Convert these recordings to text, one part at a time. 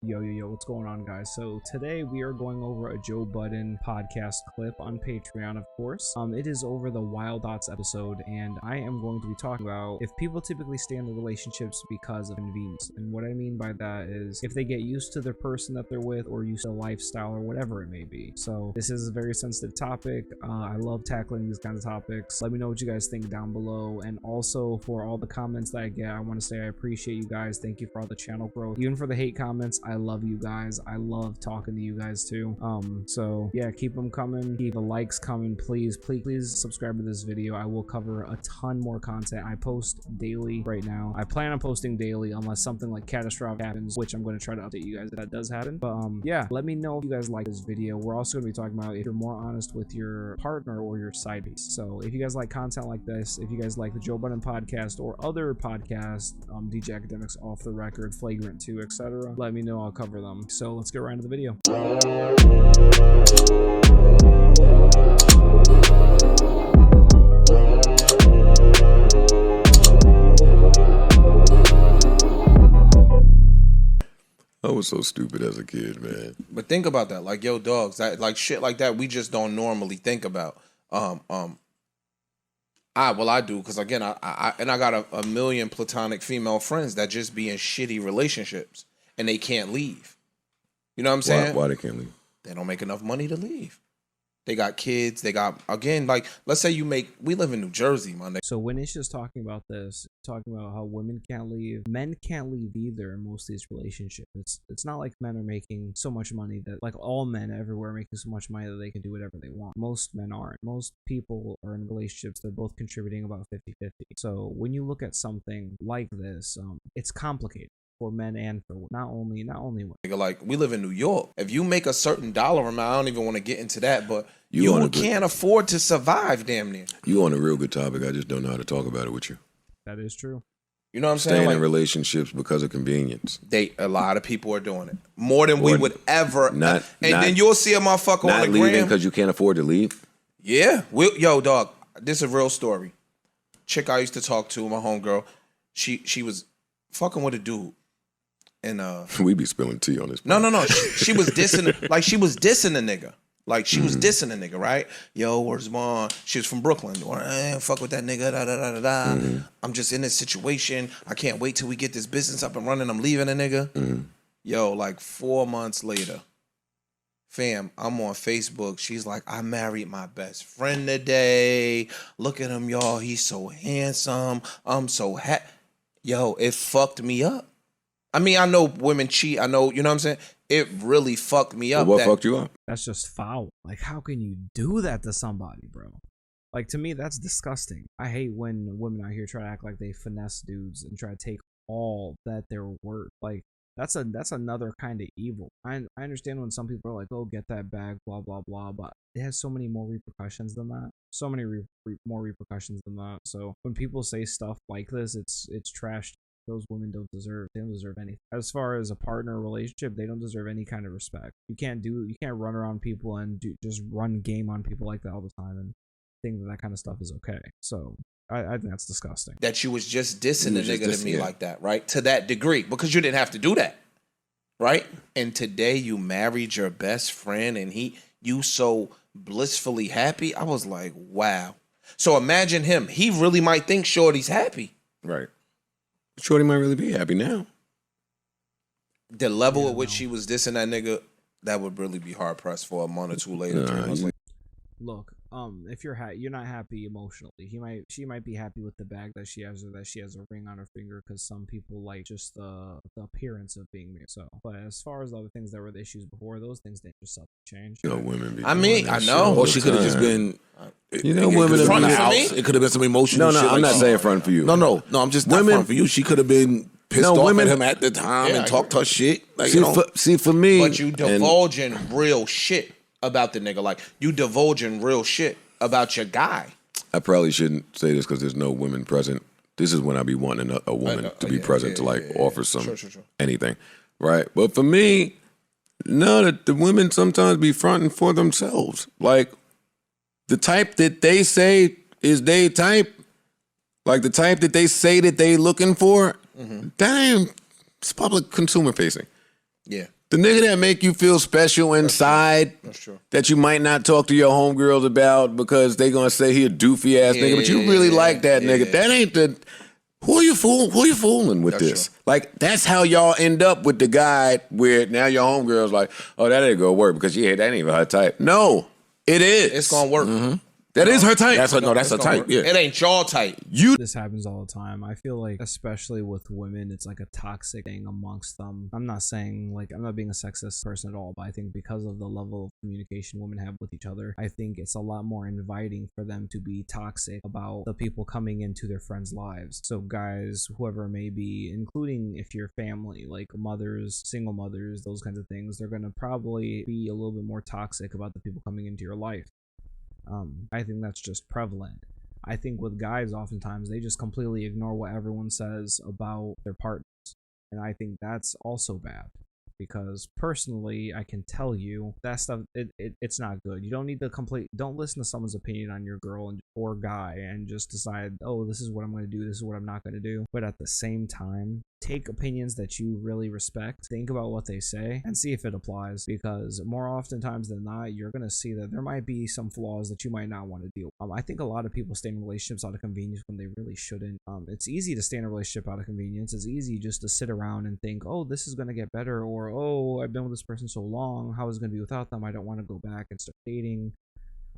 Yo, what's going on, guys? So today we are going over a Joe Budden podcast clip on Patreon, of course. It is over the Wild Dots episode, and I am going to be talking about if people typically stay in the relationships because of convenience. And what I mean by that is if they get used to the person that they're with or used to the lifestyle or whatever it may be. So this is a very sensitive topic. I love tackling these kinds of topics. Let me know what you guys think down below. And also for all the comments that I get, I want to say I appreciate you guys. Thank you for all the channel growth. Even for the hate comments, I love you guys. I love talking to you guys too. So yeah, keep them coming. Keep the likes coming. Please subscribe to this video. I will cover a ton more content. I post daily right now. I plan on posting daily unless something like catastrophic happens, which I'm going to try to update you guys if that does happen. But yeah, let me know if you guys like this video. We're also going to be talking about if you're more honest with your partner or your side piece. So if you guys like content like this, if you guys like the Joe Budden podcast or other podcasts, DJ Academics, Off the Record, Flagrant 2, etc., let me know. I'll cover them. So let's get right into the video. I was so stupid as a kid, man. But think about that, like, yo, dogs, that, like, shit like that, we just don't normally think about. I do, because again, I got a million platonic female friends that just be in shitty relationships and they can't leave. You know what I'm saying? Why they can't leave? They don't make enough money to leave. They got kids. They got, again, like, let's say we live in New Jersey, my nigga. So when it's just talking about this, talking about how women can't leave, men can't leave either in most of these relationships. It's not like men are making so much money that, like, all men everywhere are making so much money that they can do whatever they want. Most men aren't. Most people are in relationships that are both contributing about 50-50. So when you look at something like this, it's complicated for men and for not only women. Like, we live in New York. If you make a certain dollar amount, I don't even want to get into that, but you can't afford to survive, damn near. You on a real good topic. I just don't know how to talk about it with you. That is true. You know what I'm saying? Staying in relationships because of convenience. A lot of people are doing it more than we would ever. Then you'll see a motherfucker on the gram. Not leaving because you can't afford to leave. Yeah, yo, dog. This is a real story. Chick I used to talk to, my homegirl. She was fucking with a dude. And we be spilling tea on this. No. She was dissing, like, she was dissing the nigga. Like, she was dissing the nigga, right? Yo, where's mom? She was from Brooklyn. Or, fuck with that nigga, da. I'm just in this situation. I can't wait till we get this business up and running. I'm leaving a nigga. Yo, like 4 months later, fam, I'm on Facebook. She's like, I married my best friend today. Look at him, y'all. He's so handsome. I'm so happy. Yo, it fucked me up. I mean, I know women cheat. I know, you know what I'm saying? It really fucked me up. What fucked you up? That's just foul. Like, how can you do that to somebody, bro? Like, to me, that's disgusting. I hate when women out here try to act like they finesse dudes and try to take all that they're worth. Like, that's another kind of evil. I understand when some people are like, oh, get that bag, blah, blah, blah, but it has so many more repercussions than that. So many more repercussions than that. So when people say stuff like this, it's trash. Those women don't deserve anything. As far as a partner relationship, they don't deserve any kind of respect. You can't run around people and just run game on people like that all the time and think that kind of stuff is okay. So I think that's disgusting. That you was just dissing the nigga to me like that, right? To that degree, because you didn't have to do that, right? And today you married your best friend and you so blissfully happy. I was like, wow. So imagine him. He really might think Shorty's happy. Right. Shorty might really be happy now. The level at which she was dissing that nigga, that would really be hard pressed for a month or two later. Look, if you're not happy emotionally, she might be happy with the bag that she has, or that she has a ring on her finger, because some people like just the appearance of being married. So, but as far as the other things that were the issues before, those things didn't just change. You know, women be. I mean, I know. Or she could have just been. You know, women front are for me. It could have been some emotional. No, shit I'm not saying front for you. No. I'm just not front for you. She could have been pissed off at him at the time and talked her shit. Like, for me, but you divulging real shit about the nigga. Like, you divulging real shit about your guy. I probably shouldn't say this because there's no women present. This is when I be wanting a woman to be present to offer some anything, right? But for me, no, the women sometimes be fronting for themselves. Like, the type that they say is they type, like the type that they say that they looking for, that ain't, it's public consumer facing. Yeah. The nigga that make you feel special inside, that's true. That you might not talk to your homegirls about because they gonna say he a doofy ass nigga, but you really like that nigga. That ain't the. Who are you fooling with this? True. Like, that's how y'all end up with the guy where now your homegirl's like, oh, that ain't gonna work because that ain't even her type. No, it is. It's gonna work. Mm-hmm. That is her type. That's her type. Yeah. It ain't y'all type. This happens all the time. I feel like, especially with women, it's like a toxic thing amongst them. I'm not saying, like, I'm not being a sexist person at all, but I think because of the level of communication women have with each other, I think it's a lot more inviting for them to be toxic about the people coming into their friends' lives. So guys, whoever it may be, including if you're family, like mothers, single mothers, those kinds of things, they're gonna probably be a little bit more toxic about the people coming into your life. I think that's just prevalent. I think with guys, oftentimes, they just completely ignore what everyone says about their partners. And I think that's also bad. Because personally, I can tell you that stuff, it's not good. You don't need to don't listen to someone's opinion on your girl or guy and just decide, oh, this is what I'm going to do, this is what I'm not going to do. But at the same time, take opinions that you really respect, think about what they say, and see if it applies. Because more oftentimes than not, you're going to see that there might be some flaws that you might not want to deal with. I think a lot of people stay in relationships out of convenience when they really shouldn't. It's easy to stay in a relationship out of convenience. It's easy just to sit around and think, oh, this is going to get better, or oh, I've been with this person so long, how is it going to be without them? I don't want to go back and start dating,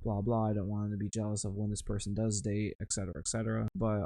blah blah. I don't want them to be jealous of when this person does date, etc., etc. But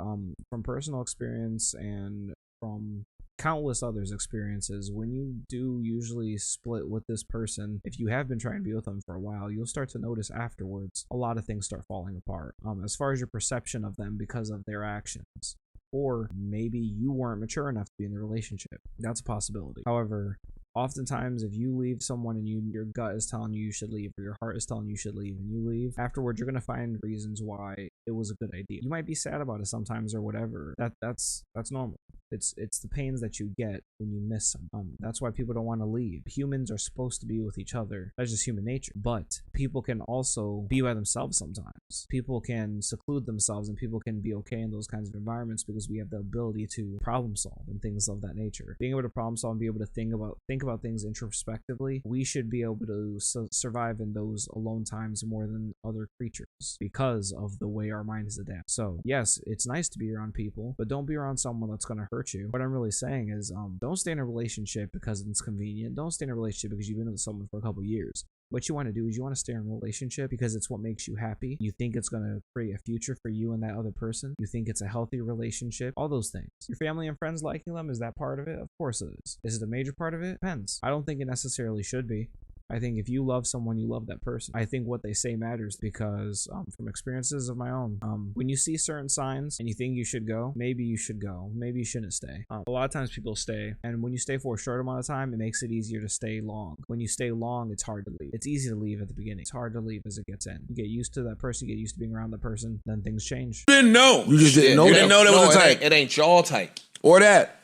from personal experience and from countless others' experiences, when you do usually split with this person, if you have been trying to be with them for a while, you'll start to notice afterwards a lot of things start falling apart, as far as your perception of them because of their actions. Or maybe you weren't mature enough to be in the relationship. That's a possibility. However, oftentimes, if you leave someone and your gut is telling you should leave, or your heart is telling you should leave, and you leave, afterwards you're gonna find reasons why it was a good idea. You might be sad about it sometimes or whatever. That's normal. It's the pains that you get when you miss someone. That's why people don't want to leave. Humans are supposed to be with each other. That's just human nature. But people can also be by themselves sometimes. People can seclude themselves, and people can be okay in those kinds of environments because we have the ability to problem solve and things of that nature. Being able to problem solve and be able to think about things introspectively, we should be able to survive in those alone times more than other creatures because of the way our minds adapt. So yes, it's nice to be around people, but don't be around someone that's going to hurt you. What I'm really saying is, don't stay in a relationship because it's convenient. Don't stay in a relationship because you've been with someone for a couple years. What you want to do is you want to stay in a relationship because it's what makes you happy. You think it's going to create a future for you and that other person. You think it's a healthy relationship. All those things. Your family and friends liking them, is that part of it? Of course it is. Is it a major part of it? Depends. I don't think it necessarily should be. I think if you love someone, you love that person. I think what they say matters because from experiences of my own, when you see certain signs and you think you should go, maybe you should go. Maybe you shouldn't stay. A lot of times people stay, and when you stay for a short amount of time, it makes it easier to stay long. When you stay long, it's hard to leave. It's easy to leave at the beginning. It's hard to leave as it gets in. You get used to that person, you get used to being around that person, then things change. You didn't know. You just didn't know. You didn't know that was a type. It ain't y'all type. Or that.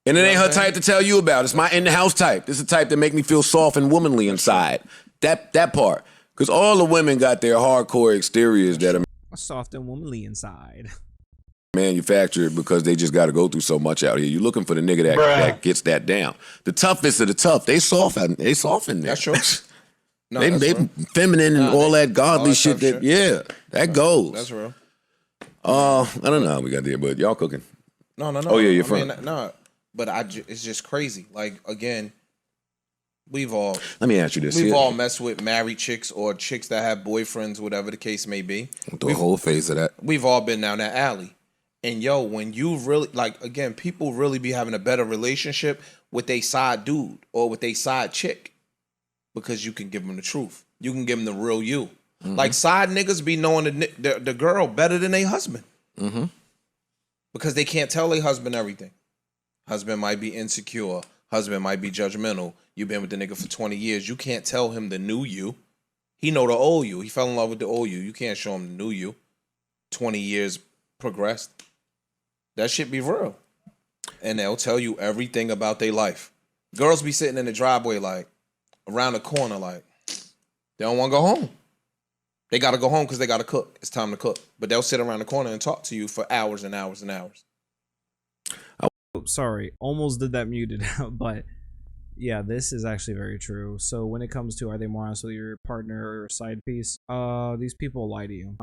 And it ain't her type to tell you about. It's my in-the-house type. This is the type that make me feel soft and womanly inside. That part. Because all the women got their hardcore exteriors that are soft and womanly inside. Manufactured because they just got to go through so much out here. You're looking for the nigga that gets that down. The toughest of the tough. They soft in there. That's true. No, they feminine and all that godly shit. That goes. That's real. I don't know how we got there, but y'all cooking. No. Oh yeah, you're from. No, but it's just crazy. Like again, let me ask you this. We've all messed with married chicks or chicks that have boyfriends, whatever the case may be. The whole phase of that. We've all been down that alley. And yo, when you really, like, again, people really be having a better relationship with a side dude or with a side chick because you can give them the truth. You can give them the real you. Mm-hmm. Like, side niggas be knowing the girl better than their husband. Mm-hmm. Because they can't tell their husband everything. Husband might be insecure. Husband might be judgmental. You've been with the nigga for 20 years. You can't tell him the new you. He know the old you. He fell in love with the old you. You can't show him the new you. 20 years progressed. That shit be real. And they'll tell you everything about their life. Girls be sitting in the driveway like, around the corner like, they don't want to go home. They got to go home because they got to cook. It's time to cook. But they'll sit around the corner and talk to you for hours and hours and hours. Sorry, almost did that muted, but Yeah, this is actually very true. So when it comes to, are they more honest with your partner or side piece, these people lie to you.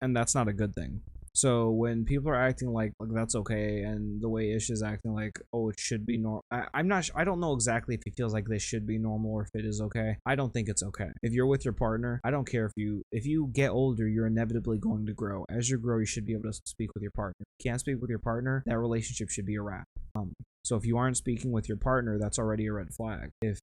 And that's not a good thing. So when people are acting like that's okay, and the way Ish is acting like, oh, it should be normal. I don't know exactly if he feels like this should be normal or if it is okay. I don't think it's okay. If you're with your partner, I don't care if you get older, you're inevitably going to grow. As you grow, you should be able to speak with your partner. If you can't speak with your partner, that relationship should be a wrap. So if you aren't speaking with your partner, that's already a red flag. If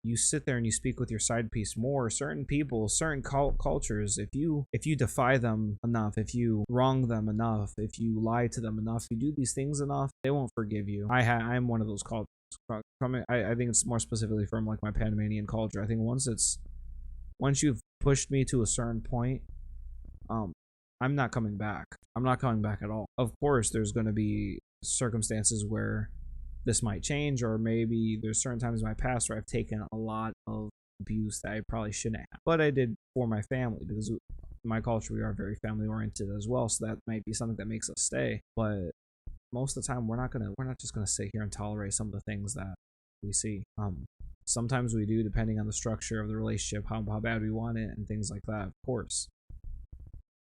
you sit there and you speak with your side piece more, certain people, certain cultures, if you defy them enough, if you wrong them enough, if you lie to them enough, you do these things enough, they won't forgive you. I'm one of those cultures. I think it's more specifically from like my Panamanian culture. I think once you've pushed me to a certain point, I'm not coming back. I'm not coming back at all. Of course, there's going to be circumstances where this might change, or maybe there's certain times in my past where I've taken a lot of abuse that I probably shouldn't have, but I did for my family, because in my culture we are very family oriented as well, so that might be something that makes us stay. But most of the time we're not just gonna sit here and tolerate some of the things that we see. Sometimes we do, depending on the structure of the relationship, how bad we want it and things like that, of course.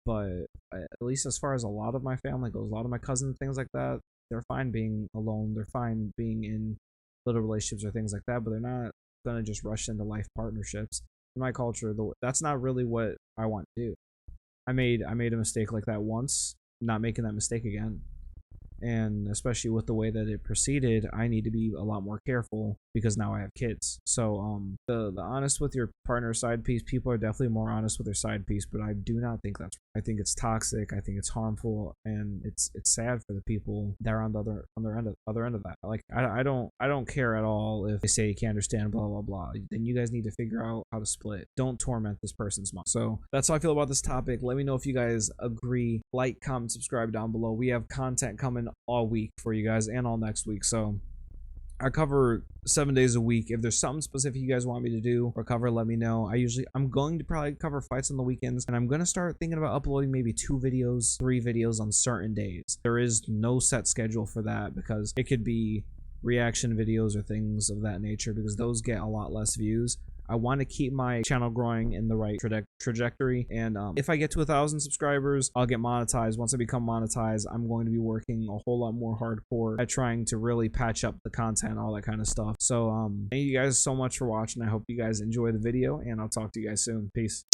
But at least as far as a lot of my family goes, a lot of my cousins, things like that, they're fine being alone, they're fine being in little relationships or things like that, but they're not gonna just rush into life partnerships. In my culture, that's not really what I want to do. I made a mistake like that once, not making that mistake again. And especially with the way that it proceeded, I need to be a lot more careful because now I have kids. So the honest with your partner side piece, people are definitely more honest with their side piece, but I do not think that's right. I think it's toxic, I think it's harmful, and it's sad for the people that are on the other end of that. Like I don't care at all if they say you can't understand blah blah blah. Then you guys need to figure out how to split. Don't torment this person's mom. So that's how I feel about this topic. Let me know if you guys agree. Like, comment, subscribe down below. We have content coming all week for you guys and all next week, so I cover 7 days a week. If there's something specific you guys want me to do or cover, let me know. I'm going to probably cover fights on the weekends, and I'm gonna start thinking about uploading maybe 2 videos, 3 videos on certain days. There is no set schedule for that because it could be reaction videos or things of that nature, because those get a lot less views. I want to keep my channel growing in the right trajectory, and if I get to 1,000 subscribers, I'll get monetized. Once I become monetized, I'm going to be working a whole lot more hardcore at trying to really patch up the content, all that kind of stuff. So thank you guys so much for watching. I hope you guys enjoy the video, and I'll talk to you guys soon. Peace.